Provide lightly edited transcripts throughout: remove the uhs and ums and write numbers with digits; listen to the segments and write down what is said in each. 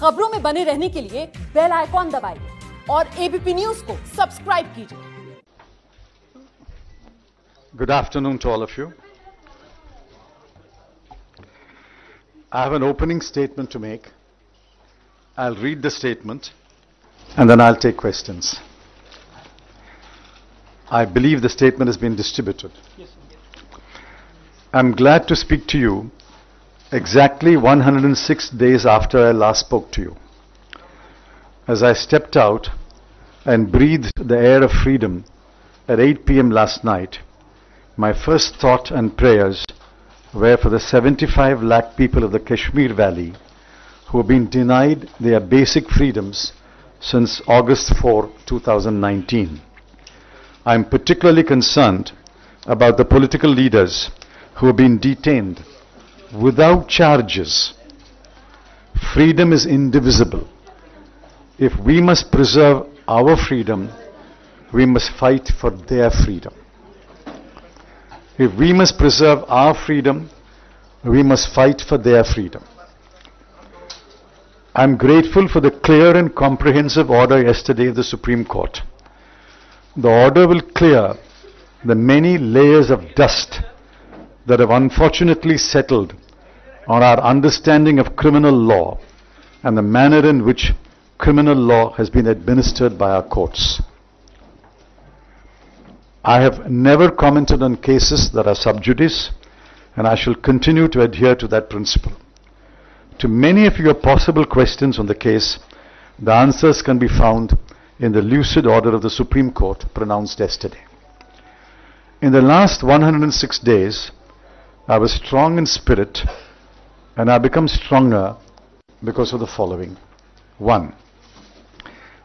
खबरों में बने रहने के लिए बेल आइकॉन दबाइए और एबीपी न्यूज को सब्सक्राइब कीजिए। Good afternoon to all of you. I have an opening statement to make. I'll read the statement and then I'll take questions. I believe the statement has been distributed. I'm glad to speak to you exactly 106 days after I last spoke to you. As I stepped out and breathed the air of freedom at 8 p.m. last night, my first thought and prayers were for the 75 lakh people of the Kashmir Valley who have been denied their basic freedoms since August 4, 2019. I am particularly concerned about the political leaders who have been detained without charges. Freedom is indivisible. If we must preserve our freedom, we must fight for their freedom. If we must preserve our freedom, we must fight for their freedom. I am grateful for the clear and comprehensive order yesterday of the Supreme Court. The order will clear the many layers of dust that have unfortunately settled on our understanding of criminal law and the manner in which criminal law has been administered by our courts. I have never commented on cases that are sub judice, and I shall continue to adhere to that principle. To many of your possible questions on the case, the answers can be found in the lucid order of the Supreme Court pronounced yesterday. In the last 106 days, I was strong in spirit, and I become stronger because of the following. 1.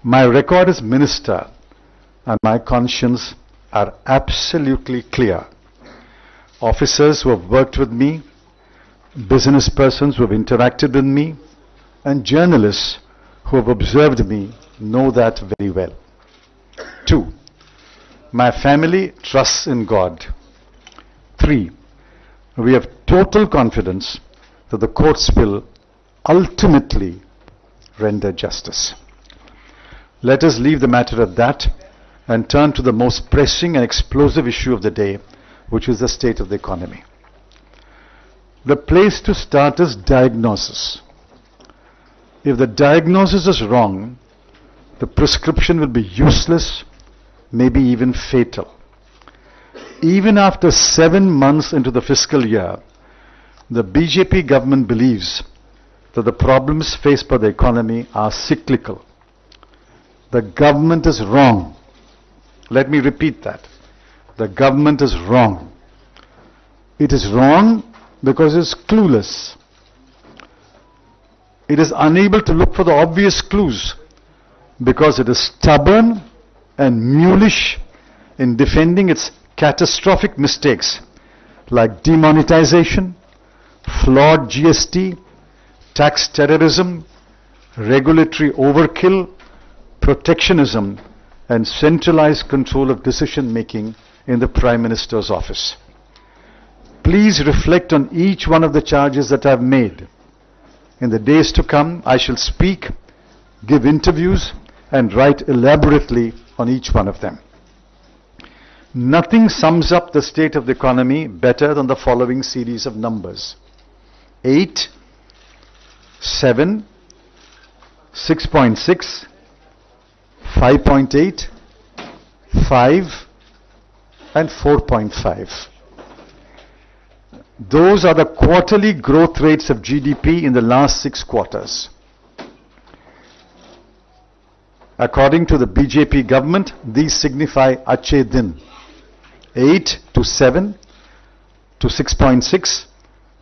My record as minister and my conscience are absolutely clear. Officers who have worked with me, business persons who have interacted with me, and journalists who have observed me know that very well. 2. My family trusts in God. 3. We have total confidence that the courts will ultimately render justice. Let us leave the matter at that and turn to the most pressing and explosive issue of the day, which is the state of the economy. The place to start is diagnosis. If the diagnosis is wrong, the prescription will be useless, maybe even fatal. Even after 7 months into the fiscal year, the BJP government believes that the problems faced by the economy are cyclical. The government is wrong. Let me repeat that. The government is wrong. It is wrong because it is clueless. It is unable to look for the obvious clues because it is stubborn and mulish in defending its catastrophic mistakes like demonetization, flawed GST, tax terrorism, regulatory overkill, protectionism, and centralized control of decision making in the Prime Minister's office. Please reflect on each one of the charges that I have made. In the days to come, I shall speak, give interviews, and write elaborately on each one of them. Nothing sums up the state of the economy better than the following series of numbers. 8, 7, 6.6, 5.8, 5, and 4.5. Those are the quarterly growth rates of GDP in the last 6 quarters. According to the BJP government, these signify Ache Din. 8 to 7 to 6.6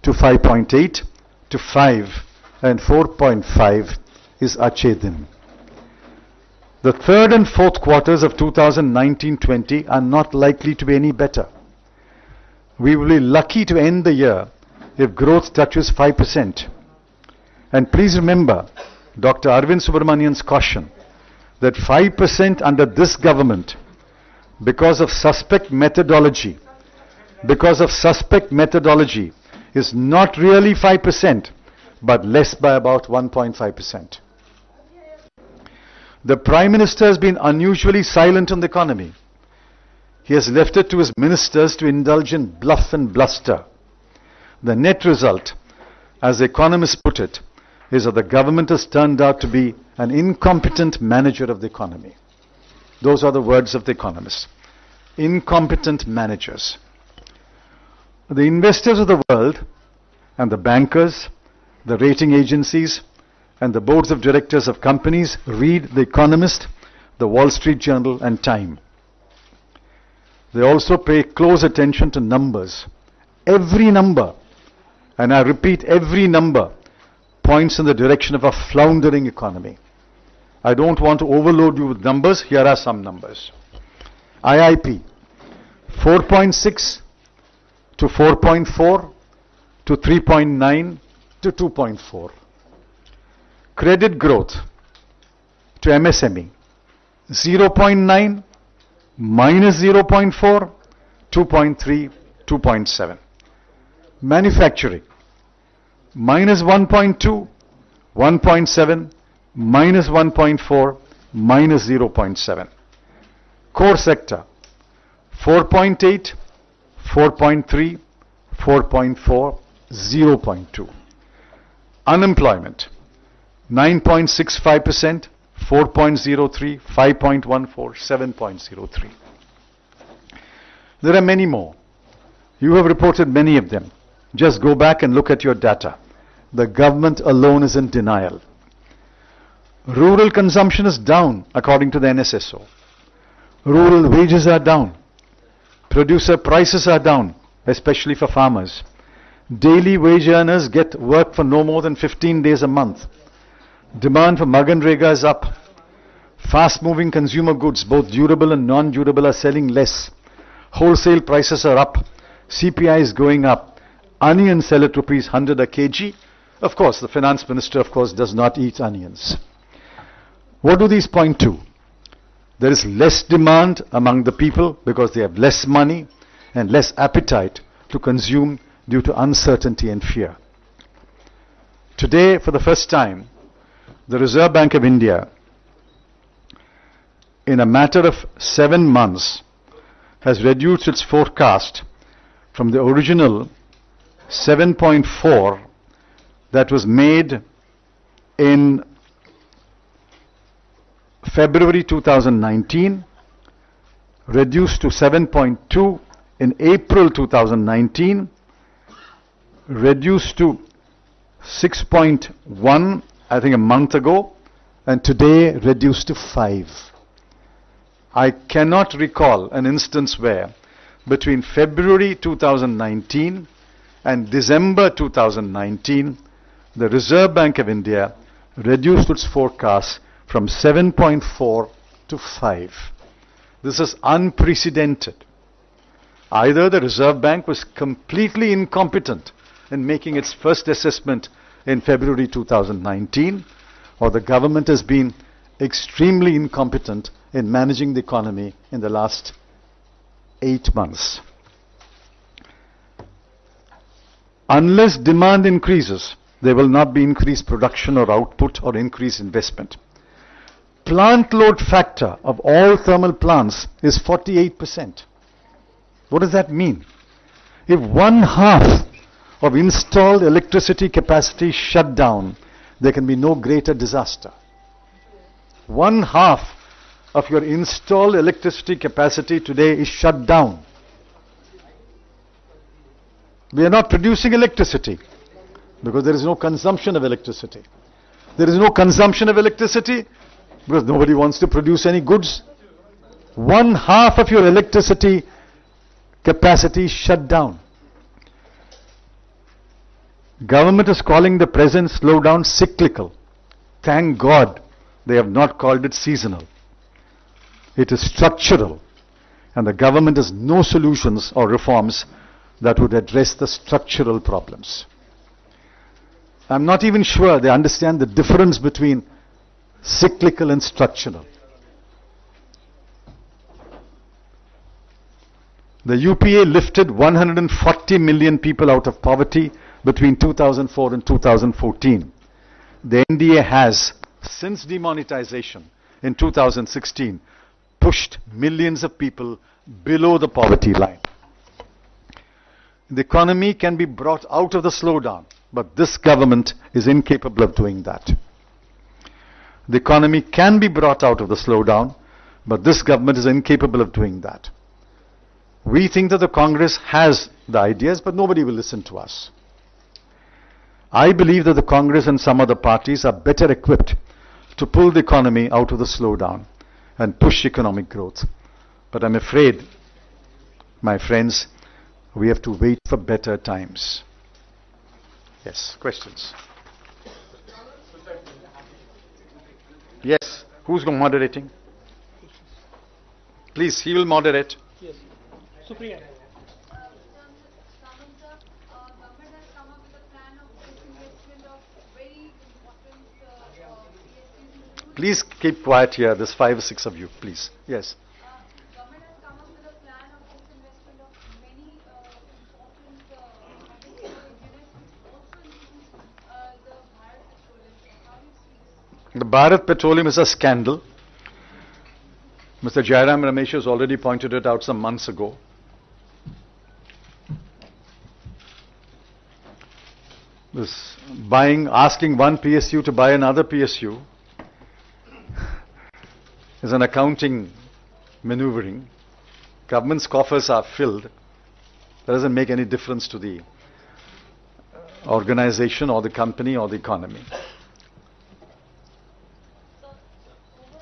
to 5.8 to 5 and 4.5 is Ache Din. The third and fourth quarters of 2019-20 are not likely to be any better. We will be lucky to end the year if growth touches 5%. And please remember Dr. Arvind Subramanian's caution that 5% under this government, because of suspect methodology, is not really 5%, but less by about 1.5%. The Prime Minister has been unusually silent on the economy. He has left it to his ministers to indulge in bluff and bluster. The net result, as economists put it, is that the government has turned out to be an incompetent manager of the economy. Those are the words of the economists. Incompetent managers. The investors of the world and the bankers, the rating agencies, and the boards of directors of companies read The Economist, the Wall Street Journal, and Time. They also pay close attention to numbers. Every number, and I repeat, every number points in the direction of a floundering economy. I don't want to overload you with numbers. Here are some numbers. IIP, 4.6 to 4.4 to 3.9 to 2.4. Credit growth to MSME, 0.9, minus 0.4, 2.3, 2.7. Manufacturing, minus 1.2, 1.7, minus 1.4, minus 0.7. Core sector, 4.8, 4.3, 4.4, 0.2. Unemployment, 9.65%, 4.03, 5.14, 7.03. There are many more. You have reported many of them. Just go back and look at your data. The government alone is in denial. Rural consumption is down, according to the NSSO. Rural wages are down. Producer prices are down, especially for farmers. Daily wage earners get work for no more than 15 days a month. Demand for Maganrega is up. Fast-moving consumer goods, both durable and non-durable, are selling less. Wholesale prices are up. CPI is going up. Onions sell at rupees 100 a kg. Of course, the finance minister, does not eat onions. What do these point to? There is less demand among the people because they have less money and less appetite to consume due to uncertainty and fear. Today, for the first time, the Reserve Bank of India, in a matter of 7 months, has reduced its forecast from the original 7.4 that was made in February 2019, reduced to 7.2 in April 2019, reduced to 6.1, I think a month ago, and today reduced to 5. I cannot recall an instance where between February 2019 and December 2019, the Reserve Bank of India reduced its forecast from 7.4 to 5. This is unprecedented. Either the Reserve Bank was completely incompetent in making its first assessment in February 2019, or the government has been extremely incompetent in managing the economy in the last 8 months. Unless demand increases, there will not be increased production or output or increased investment. Plant load factor of all thermal plants is 48%. What does that mean? If 1/2 of installed electricity capacity is shut down, there can be no greater disaster. 1/2 of your installed electricity capacity today is shut down. We are not producing electricity because there is no consumption of electricity. There is no consumption of electricity because nobody wants to produce any goods. 1/2 of your electricity capacity is shut down. Government is calling the present slowdown cyclical. Thank God they have not called it seasonal. It is structural, and the government has no solutions or reforms that would address the structural problems. I'm not even sure they understand the difference between cyclical and structural. The UPA lifted 140 million people out of poverty between 2004 and 2014. The NDA has, since demonetization in 2016 pushed millions of people below the poverty line. The economy can be brought out of the slowdown, but this government is incapable of doing that. The economy can be brought out of the slowdown, but this government is incapable of doing that. We think that the Congress has the ideas, but nobody will listen to us. I believe that the Congress and some other parties are better equipped to pull the economy out of the slowdown and push economic growth. But I'm afraid, my friends, we have to wait for better times. Yes, questions? Yes, who's moderating? Please, he will moderate. Yes. Supriya. Please keep quiet here. There's 5 or 6 of you, please. Yes. Government has come up with a plan of disinvestment of many important units, which also includes the Bharat Petroleum. How do you see this? The Bharat Petroleum is a scandal. Mr. Jairam Ramesh has already pointed it out some months ago. This asking one PSU to buy another PSU is an accounting maneuvering. Government's coffers are filled. That doesn't make any difference to the organization or the company or the economy.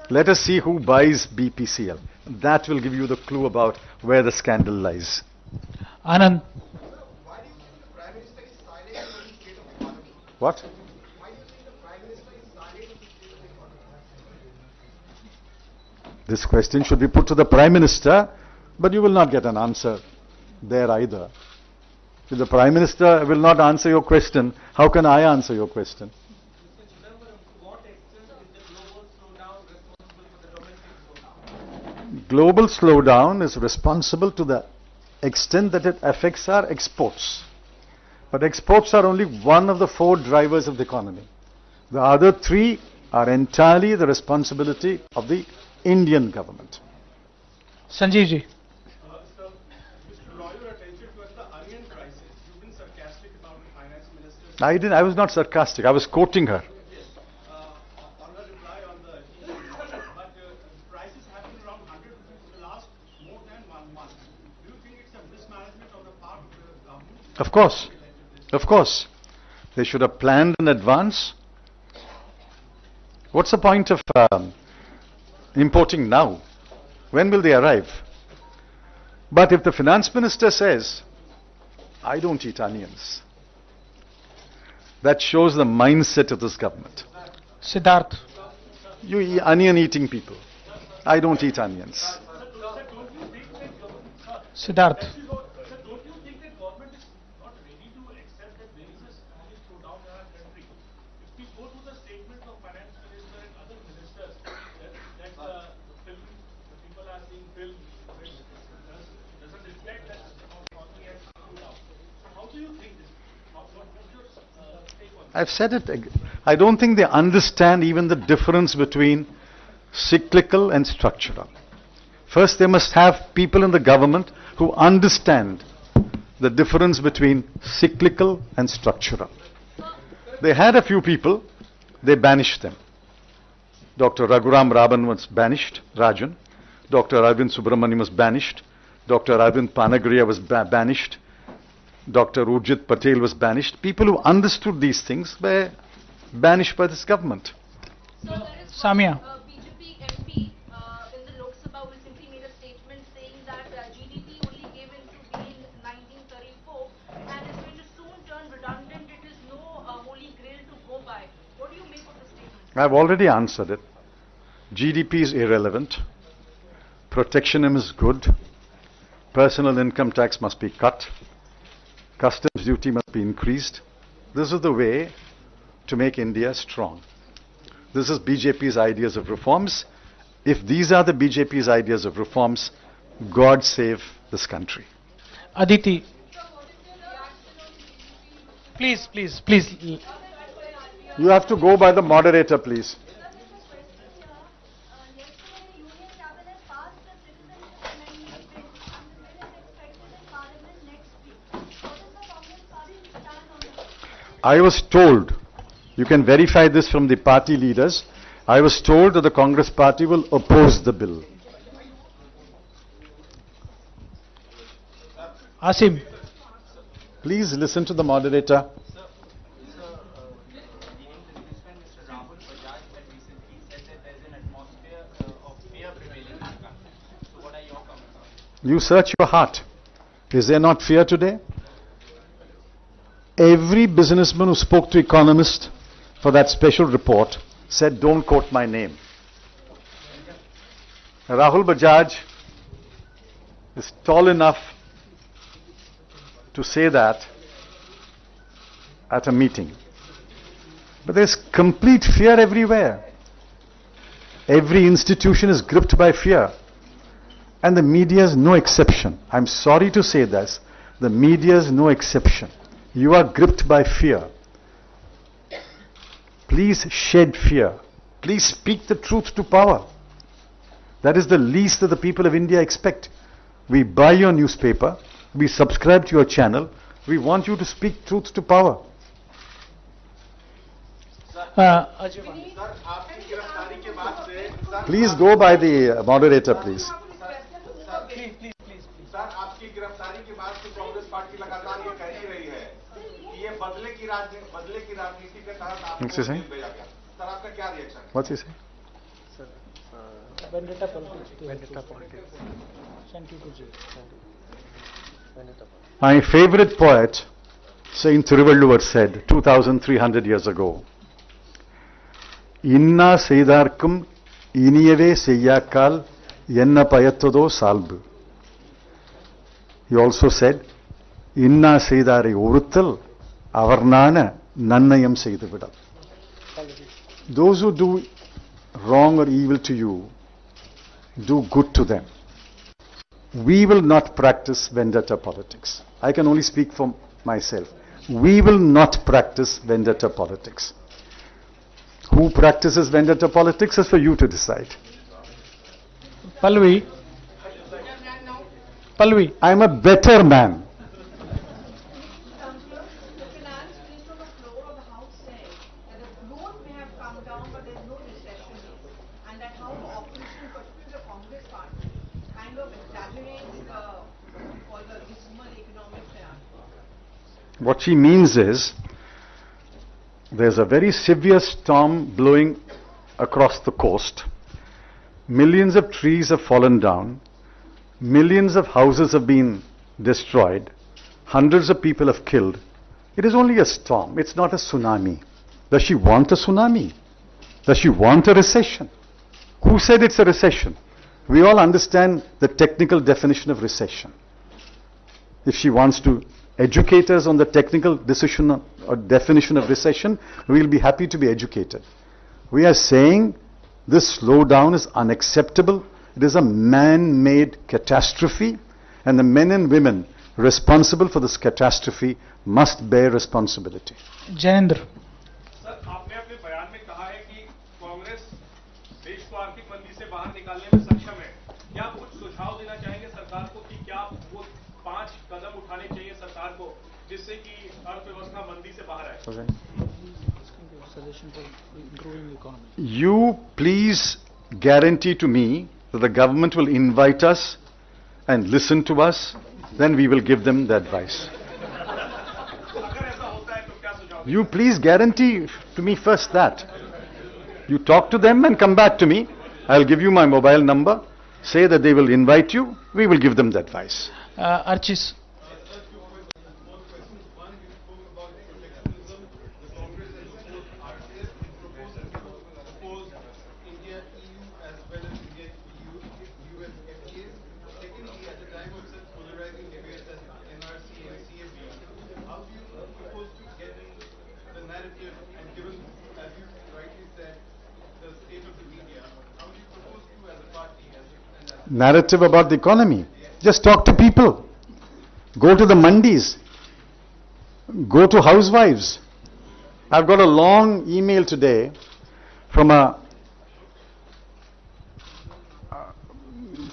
Let us see who buys BPCL. That will give you the clue about where the scandal lies. Anand. Why do you think the Prime Minister is silent on the state of the economy? What? Why do you think the Prime Minister is silent on the state of the economy? This question should be put to the Prime Minister, but you will not get an answer there either. If the Prime Minister will not answer your question, how can I answer your question? Mr. Chidambaram, to what extent is the global slowdown responsible for the domestic slowdown? Global slowdown is responsible to the extent that it affects our exports. But exports are only one of the 4 drivers of the economy. The other 3 are entirely the responsibility of the Indian government. Sanjeev ji. Sir, just to draw your attention towards the onion crisis, you've been sarcastic about the finance minister. I was not sarcastic. I was quoting her. Yes, on her reply on the email. But prices have been around 100 rupees for the last more than 1 month. Do you think it's a mismanagement on the part of the government? Of course. Of course. They should have planned in advance. What's the point of importing now? When will they arrive? But if the finance minister says, I don't eat onions, that shows the mindset of this government. Siddharth. You onion eating people. I don't eat onions. Siddharth. Sir, don't you think that government is not ready to accept that there is a serious slowdown in our country? If we go to the statement of finance minister and other ministers that the people are seeing film which doesn't reflect that the economy has slowed down. So how do you think this? What's your take on this? I've said it. I don't think they understand even the difference between cyclical and structural. First, they must have people in the government who understand the difference between cyclical and structural. They had a few people, they banished them. Dr. Raghuram Rajan was banished, Dr. Arvind Subramanian was banished, Dr. Arvind Panagriya was banished, Dr. Urjit Patel was banished. People who understood these things were banished by this government. So there is Samia. BJP MP in the Lok Sabha who recently made a statement saying that GDP only came into being in 1934 and is going to soon turn redundant. It is no holy grail to go by. What do you make of the statement? I've already answered it. GDP is irrelevant. Protectionism is good. Personal income tax must be cut. Customs duty must be increased. This is the way to make India strong. This is BJP's ideas of reforms. If these are the BJP's ideas of reforms, God save this country. Aditi. Please. You have to go by the moderator, please. Yes, I was told, you can verify this from the party leaders, I was told that the Congress party will oppose the bill. Asim. Please listen to the moderator. You search your heart. Is there not fear today? Every businessman who spoke to economists for that special report said, don't quote my name. Rahul Bajaj is tall enough to say that at a meeting. But there's complete fear everywhere. Every institution is gripped by fear. And the media is no exception. I'm sorry to say this. The media is no exception. You are gripped by fear. Please shed fear. Please speak the truth to power. That is the least that the people of India expect. We buy your newspaper. We subscribe to your channel. We want you to speak truth to power. Please go by the moderator, please. Sir आपकी गिरफ्तारी के बाद से Congress party लगातार ये कह ही रही है कि ये बदले की राजनीति के तहत आपको भेजा गया। सर आपका क्या रिएक्शन है? What's he saying? Vendetta politics. Sent you to jail. My favorite poet, Saint Thiruvalluvar, said 2,300 years ago, Inna Seidarkum Iniyave Seyyakal Yenna Payattodo Salbu. He also said, Inna Seidare Uruttal Avarnana Nannayam Seidavidal. Those who do wrong or evil to you, do good to them. We will not practice vendetta politics. I can only speak for myself. We will not practice vendetta politics. Who practices vendetta politics is for you to decide. Pallavi. I'm a better man. The finance minister on the floor of the House said that the growth may have come down, but there is no recession yet, and that how the opposition, particularly the Congress party, kind of exaggerates all the dismal economic scenario. What she means is, there's a very severe storm blowing across the coast. Millions of trees have fallen down. Millions of houses have been destroyed. Hundreds of people have killed. It is only a storm. It's not a tsunami. Does she want a tsunami? Does she want a recession? Who said it's a recession? We all understand the technical definition of recession. If she wants to educate us on the technical decision or definition of recession, we will be happy to be educated. We are saying this slowdown is unacceptable. It is a man-made catastrophe, and the men and women responsible for this catastrophe must bear responsibility. Jainendra. Sir आपने अपने बयान में कहा है कि कांग्रेस देश को आर्थिक मंदी से बाहर निकालने में सक्षम है। क्या आप कुछ सुझाव देना चाहेंगे सरकार को कि क्या वो 5 कदम उठाने चाहिए सरकार को जिससे कि अर्थव्यवस्था मंदी से बाहर आए? You please guarantee to me that the government will invite us and listen to us, then we will give them the advice. You please guarantee to me first that. You talk to them and come back to me. I'll give you my mobile number. Say that they will invite you. We will give them the advice. Archis. Narrative about the economy. Just talk to people. Go to the mandis. Go to housewives. I've got a long email today from a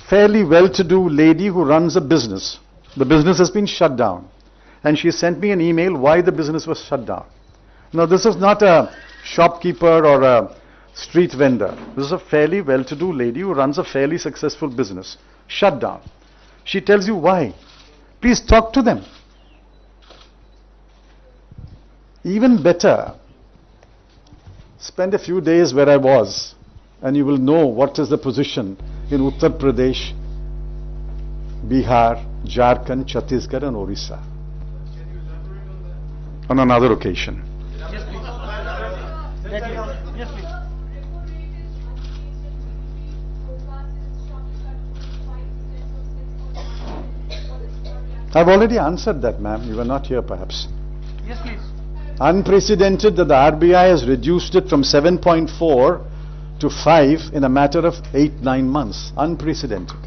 fairly well-to-do lady who runs a business. The business has been shut down. And she sent me an email why the business was shut down. No, this is not a shopkeeper or a street vendor. This is a fairly well-to-do lady who runs a fairly successful business. Shut down. She tells you why. Please talk to them. Even better, spend a few days where I was, and you will know what is the position in Uttar Pradesh, Bihar, Jharkhand, Chhattisgarh and Orissa. On another occasion. Yes, please. Yes, please. I've already answered that, ma'am. You were not here, perhaps. Yes, please. Unprecedented that the RBI has reduced it from 7.4 to 5 in a matter of 8-9 months. Unprecedented.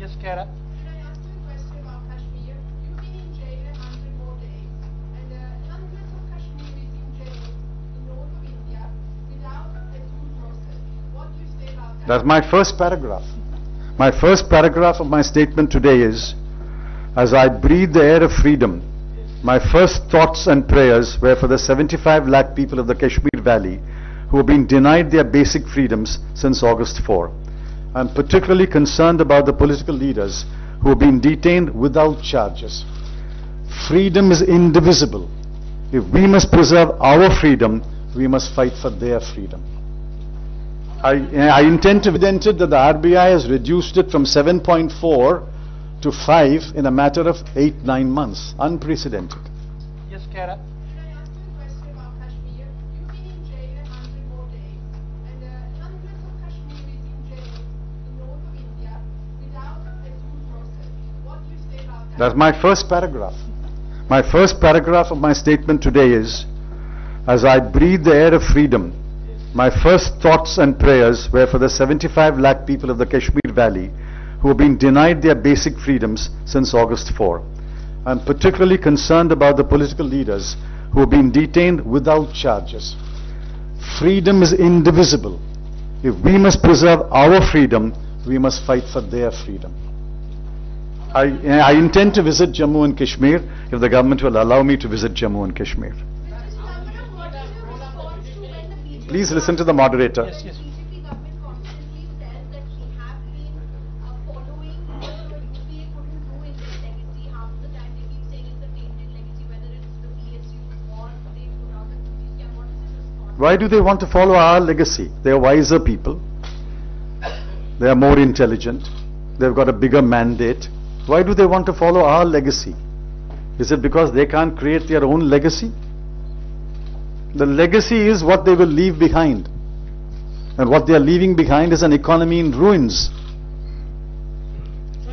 Yes, Kiara. Can I ask you a question about Kashmir? You've been in jail 100 more days, and hundreds of Kashmiris in jail in north of India without a due process. What do you say about that? That's my first paragraph. My first paragraph of my statement today is, as I breathe the air of freedom, my first thoughts and prayers were for the 75 lakh people of the Kashmir Valley who have been denied their basic freedoms since August 4. I'm particularly concerned about the political leaders who have been detained without charges. Freedom is indivisible. If we must preserve our freedom, we must fight for their freedom. I intend to evidence that the RBI has reduced it from 7.4 to 5 in a matter of 8-9 months. Unprecedented. Yes, Kiara. Can I ask you a question about Kashmir? You've been in jail 100 more days, and hundreds of Kashmiris in jail in north of India without a due process. What do you say about that? That's my first paragraph. My first paragraph of my statement today is, as I breathe the air of freedom, my first thoughts and prayers were for the 75 lakh people of the Kashmir Valley who have been denied their basic freedoms since August 4. I'm particularly concerned about the political leaders who have been detained without charges. Freedom is indivisible. If we must preserve our freedom, we must fight for their freedom. I intend to visit Jammu and Kashmir if the government will allow me to visit Jammu and Kashmir. Mr. Chidambaram, what is your response to when the BJP Please listen to the moderator. Yes, yes. BJP government constantly says that we have been following what the UPA couldn't do in their legacy? Half the time they keep saying it's a tainted legacy, whether it's the PSUs or they put out the duty scam. What is your response? Why do they want to follow our legacy? They are wiser people. They are more intelligent. They've got a bigger mandate. Why do they want to follow our legacy? Is it because they can't create their own legacy? The legacy is what they will leave behind. And what they are leaving behind is an economy in ruins.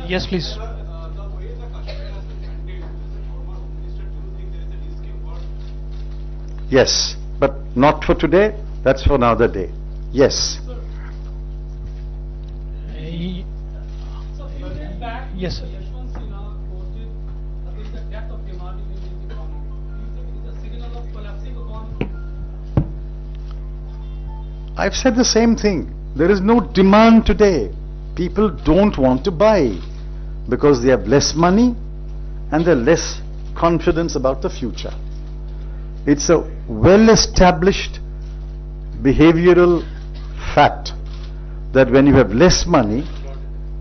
Yes, please. The way the Kashmir has been handled, as a former Home Minister, do you think there is a risk involved? Yes, but not for today. That's for another day. Yes. Yes, sir. Yashwant Sinha posted against the depth of demand in Indian economy. Do you think it is a signal of collapsing economy? I've said the same thing. There is no demand today. People don't want to buy because they have less money and they're less confidence about the future. It's a well-established behavioral fact that when you have less money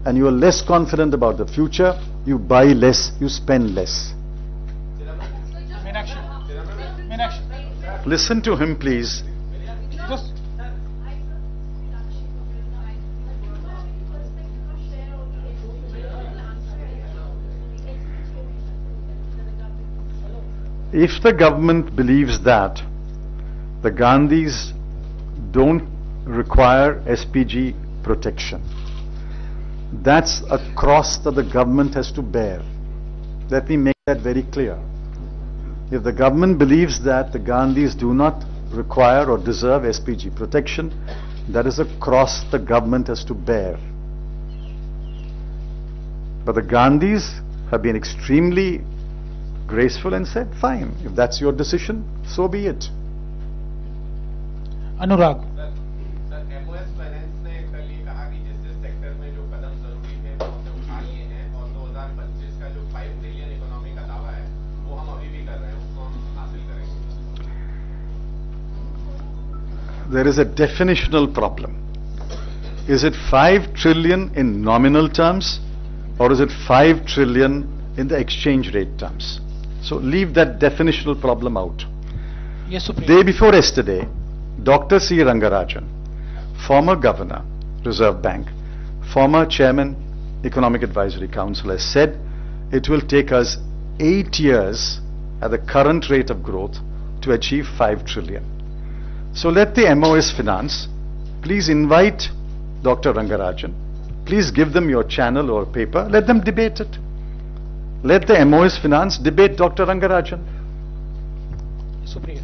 and you are less confident about the future, you buy less, you spend less. Meenakshi. Meenakshi. Listen to him, please. Just. If the government believes that the Gandhis don't require SPG protection, that's a cross that the government has to bear. Let me make that very clear. If the government believes that the Gandhis do not require or deserve SPG protection, that is a cross the government has to bear. But the Gandhis have been extremely graceful and said, fine, if that's your decision, so be it. Anurag. Sir MOS finance ने कल ये कहा कि जिस जिस sector में जो कदम जरूरी है वो हमने उठा लिए हैं और 2025 का जो 5 ट्रिलियन इकोनॉमी का दावा है वो हम अभी भी कर रहे हैं, उसको हम हासिल करेंगे. there is a definitional problem. Is it 5 trillion in nominal terms, or is it 5 trillion in the exchange rate terms? So leave that definitional problem out. Yes, Supreme. Day before yesterday, Dr. C. Rangarajan, former governor, Reserve Bank, former chairman, Economic Advisory Council, has said it will take us 8 years at the current rate of growth to achieve 5 trillion. So let the MOS Finance please invite Dr. Rangarajan. Please give them your channel or paper. Let them debate it. Let the MOS Finance debate Dr. Rangarajan. Supriya.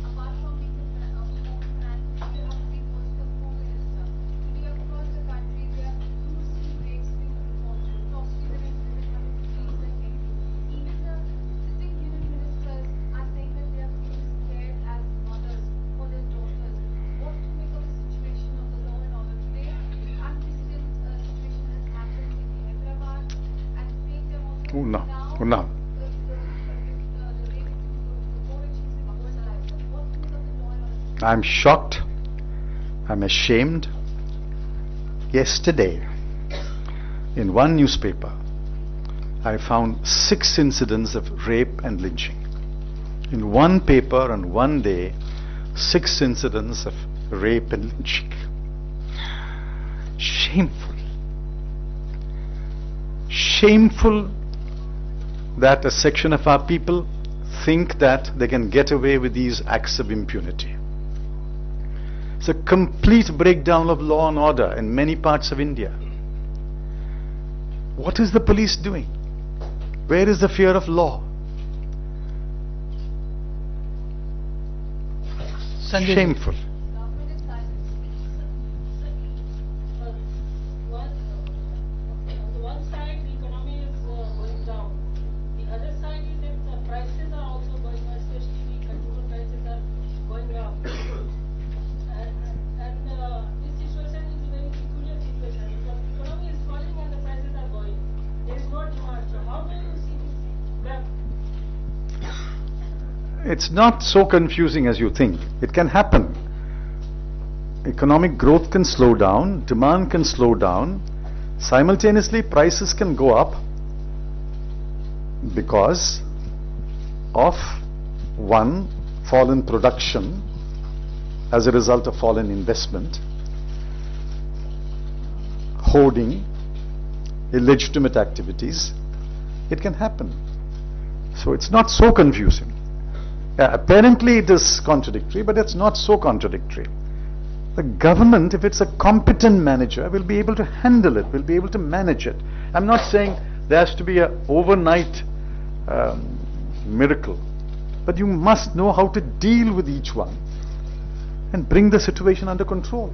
Apart from being the home finance, you have been also the home minister. Today across the country, there are huge rates being reported. Possibly the next limit have increased again. Even the sitting union ministers are saying that they are feeling scared as mothers for their daughters. What to make of the situation of the law and order today? Unprecedented situation has happened in Hyderabad, and same time also Now. I'm shocked. I'm ashamed. Yesterday, in one newspaper, I found 6 incidents of rape and lynching. In one paper on one day, 6 incidents of rape and lynching. Shameful. Shameful that a section of our people think that they can get away with these acts of impunity. It's a complete breakdown of law and order in many parts of India. What is the police doing? Where is the fear of law? Sanjay. Shameful. Government is silent. On the one side, the economy is going down. The other side is that the prices are also going up, especially the consumer prices are going up. This situation is a very peculiar situation because the economy is falling and the prices are going. There is no demand. So how do you see this gap? It's not so confusing as you think. It can happen. Economic growth can slow down, demand can slow down. Simultaneously, prices can go up because of one, fall in production as a result of fall in investment, hoarding, illegitimate activities. It can happen. So it's not so confusing. Apparently it is contradictory, but it's not so contradictory. The government, if it's a competent manager, will be able to handle it, will be able to manage it. I'm not saying there has to be an overnight miracle, but you must know how to deal with each one and bring the situation under control.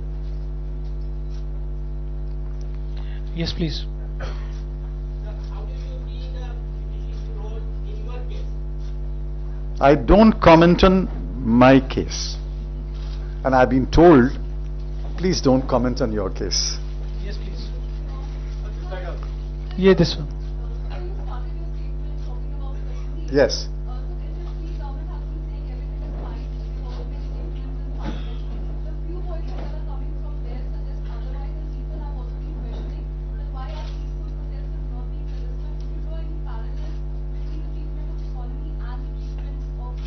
Yes, please. How do you see the judicial role in your case? I don't comment on my case. And I've been told, please don't comment on your case. Yes, please. Yeah, this one. When you started your statement talking about Kashmir, Yes. so SSC government has been saying everything is fine, the government is influencing parliament. The few voices that are coming from there suggest otherwise, and people have also been questioning that why are peaceful protests is not being suggested. Could you draw any parallels between the treatment of economy and the treatment of,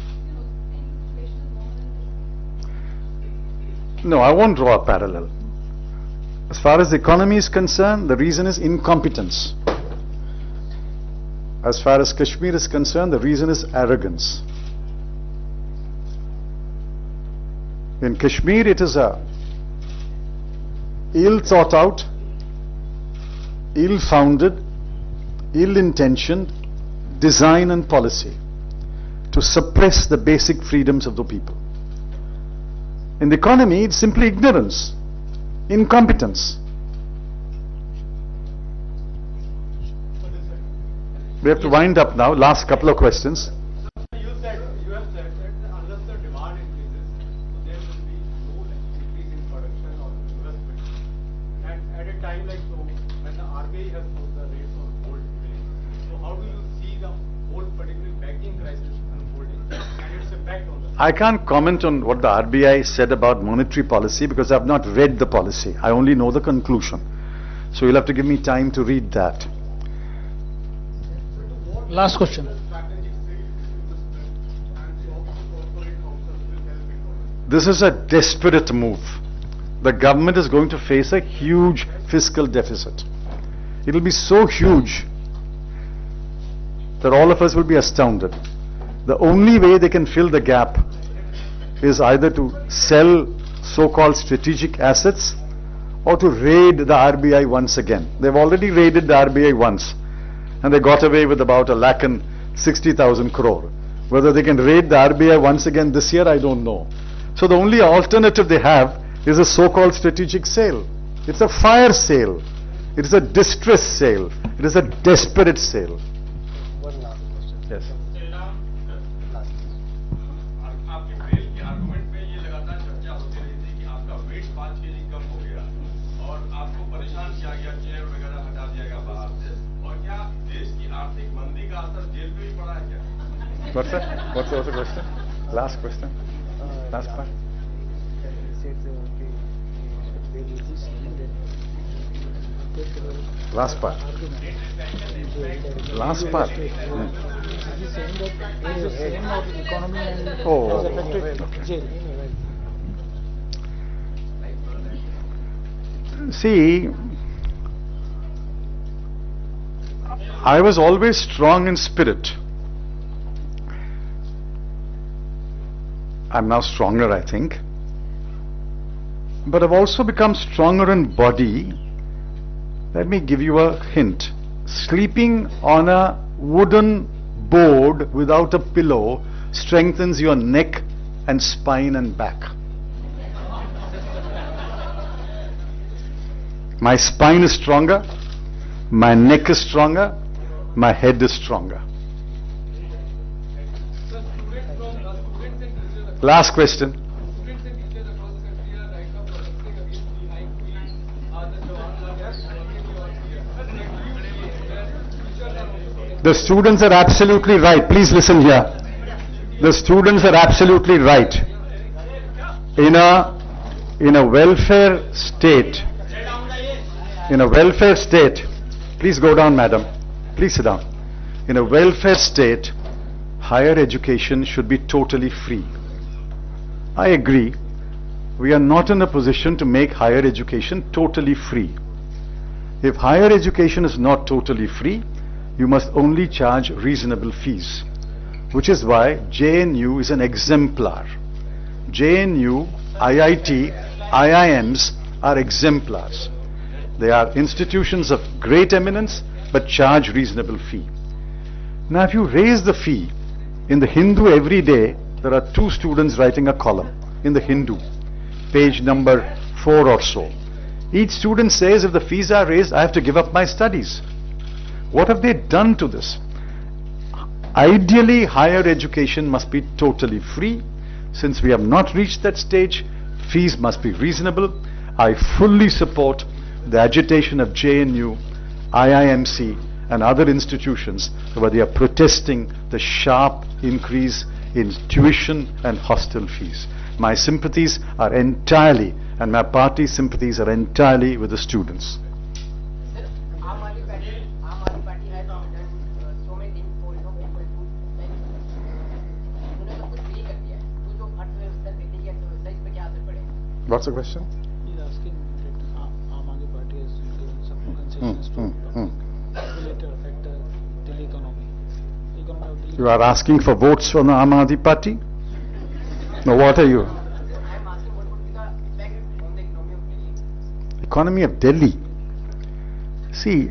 any situation is normal in Kashmir? No, I won't draw a parallel. As far as the economy is concerned, the reason is incompetence. As far as Kashmir is concerned, the reason is arrogance. In Kashmir, it is a ill thought out, ill founded, ill intentioned design and policy to suppress the basic freedoms of the people. In the economy, it's simply ignorance, incompetence. We have to wind up now. Last couple of questions. You have said that unless the demand increases, so there will be no increase in production or investment. And at a time like so, when the RBI has put the rates on hold today, so how do you see the whole particular banking crisis unfolding and its impact on the I can't comment on what the RBI said about monetary policy because I've not read the policy. I only know the conclusion. So you'll have to give me time to read that. Last question. This is a desperate move. The government is going to face a huge fiscal deficit. It will be so huge that all of us will be astounded. The only way they can fill the gap is either to sell so-called strategic assets or to raid the RBI once again. They've already raided the RBI once and they got away with about 1,60,000 crore. Whether they can raid the RBI once again this year, I don't know. So the only alternative they have is a so-called strategic sale. It's a fire sale. It is a distress sale. It is a desperate sale. One last question. Yes. आपके fail के argument में ये लगातार चर्चा होती रही थी कि आपका वेट 5 kg कम हो गया और आपको परेशान किया गया, चेयर वगैरह हटा दिया गया बाहर से। और क्या देश की आर्थिक मंदी का असर जेल पे भी पड़ा है क्या? What's that? What's the question? Last question. Last part. Last part. Last part. He's saying that there is a strain of economy and Oh, has affected jail. See, I was always strong in spirit. I'm now stronger, I think. But I've also become stronger in body. Let me give you a hint. Sleeping on a wooden board without a pillow strengthens your neck and spine and back. My spine is stronger, my neck is stronger, my head is stronger. Last question. The students are absolutely right. Please listen here. The students are absolutely right. In a welfare state, please go down, madam. Please sit down. In a welfare state, higher education should be totally free. I agree. We are not in a position to make higher education totally free. If higher education is not totally free, you must only charge reasonable fees, which is why JNU is an exemplar. JNU, IIT, IIMs are exemplars. They are institutions of great eminence but charge reasonable fee. Now if you raise the fee, in the Hindu every day there are 2 students writing a column in the Hindu, page number 4 or so. Each student says if the fees are raised, I have to give up my studies. What have they done to this? Ideally, higher education must be totally free. Since we have not reached that stage, fees must be reasonable. I fully support the agitation of JNU, IIMC and other institutions where they are protesting the sharp increase in tuition and hostel fees. My sympathies are entirely, and my party's sympathies are entirely with the students. What's the question? He's asking that Aam Aadmi Party has given some concessions to later affect the Delhi economy. Economy of Delhi. You are asking for votes from the Aam Aadmi Party? No, what are you? I'm asking what would be the impact on the economy of Delhi? Economy of Delhi. See,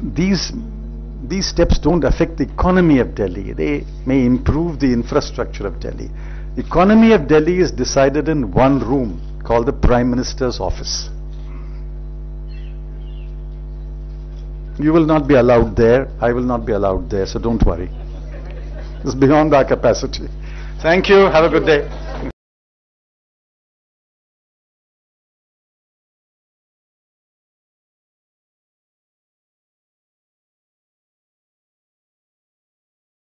these steps don't affect the economy of Delhi. They may improve the infrastructure of Delhi. Economy of Delhi is decided in one room called the Prime Minister's office. You will not be allowed there. I will not be allowed there. So don't worry. It's beyond our capacity. Thank you. Have a good day.